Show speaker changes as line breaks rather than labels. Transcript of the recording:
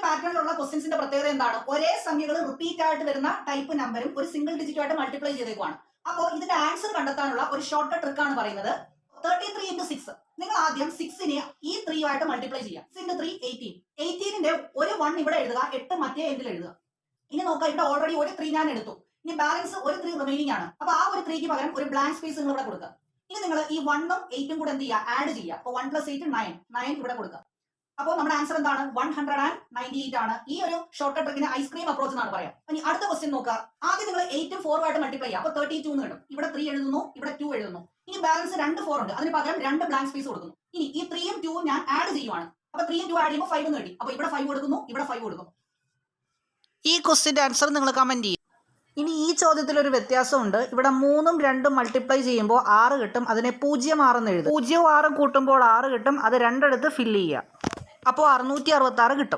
പാറ്റേണിലുള്ള ക്വസ്റ്റ്യൻസിന്റെ പ്രത്യേകത എന്താണ്? ഒരേ സംഖ്യകൾ റിപ്പീറ്റ് ആയിട്ട് വരുന്ന ടൈപ്പ് നമ്പറും ഒരു സിംഗിൾ ഡിജിറ്റ് ആയിട്ട് മൾട്ടിപ്ലൈ ചെയ്തേക്കുവാണ്. അപ്പോൾ ഇതിന്റെ ആൻസർ കണ്ടെത്താനുള്ള ഒരു ഷോർട്ട് കട്ട് ട്രിക്ക് ആണ് പറയുന്നത്. 33 into 6. നിങ്ങൾ ആദ്യം 6നെ ഈ 3 ആയിട്ട് മൾട്ടിപ്ലൈ ചെയ്യുക. 6 into 3 18. 18ന്റെ ഒരു 1 ഇവിടെ എഴുതുക, 8 മറ്റേ എൻഡിൽ എഴുതുക. ഇനി നോക്കാം, ഇവിടെ ഓൾറെഡി ഒരു 3 ഞാൻ എടുത്തു. ഇനി ബാലൻസ് ഒരു 3 റിമൈനിങ് ആണ്. അപ്പൊ ആ ഒരു 3ക്ക് പകരം ഒരു ബ്ലാങ്ക് സ്പേസ് നിങ്ങൾ ഇവിടെ കൊടുക്കുക. ഇനി നിങ്ങൾ ഈ 1ഉം 8ഉം കൂടെ എന്ത് ചെയ്യുക? ആഡ് ചെയ്യുക. അപ്പോൾ 1 + 8 9 ഇവിടെ കൊടുക്കുക. അപ്പോൾ നമ്മുടെ ആൻസർ എന്താണ്? 198 ആണ്. ഈ ഒരു ഷോർട്ട് കട്ട് ട്രിക്കിന് ഐസ്ക്രീം അപ്രോച്ച് എന്നാണ് പറയാം. ഇനി അടുത്ത ക്വസ്റ്റ്യൻ നോക്കുക. ആദ്യം നിങ്ങൾ 8ഉം 4ഉം ആയിട്ട് മൾട്ടിപ്ലൈ ചെയ്യുക. അപ്പോൾ 32 എന്ന് കിട്ടും. ഇവിടെ 3 എഴുതുന്നു, ഇവിടെ 2 എഴുതുന്നു. ഇനി ബാലൻസ് 2 4 ഉണ്ട്. അതിന് പകരം 2 ബ്ലാങ്ക് സ്പേസ് കൊടുക്കുന്നു. ഇനി ഈ 3ഉം 2ഉം ഞാൻ ആഡ് ചെയ്യുവാണ്. അപ്പോൾ 3ഉം 2 ആഡ് ചെയ്യുമ്പോൾ 5 എന്ന് കിട്ടി. അപ്പോൾ ഇവിടെ 5 കൊടുക്കുന്നു, ഇവിടെ 5 കൊടുക്കുന്നു.
ഈ ക്വസ്റ്റിൻ്റെ ആൻസർ നിങ്ങൾ കമൻറ്റ് ചെയ്യും. ഇനി ഈ ചോദ്യത്തിലൊരു വ്യത്യാസമുണ്ട്. ഇവിടെ 3ഉം 2ഉം മൾട്ടിപ്ലൈ ചെയ്യുമ്പോൾ 6 കിട്ടും. അതിനെ 0 എന്ന് എഴുതും. 0ഉം 6ഉം കൂട്ടുമ്പോൾ 6 കിട്ടും. അത് രണ്ടെടുത്ത് ഫില്ല് ചെയ്യുക. അപ്പോൾ 666 കിട്ടും.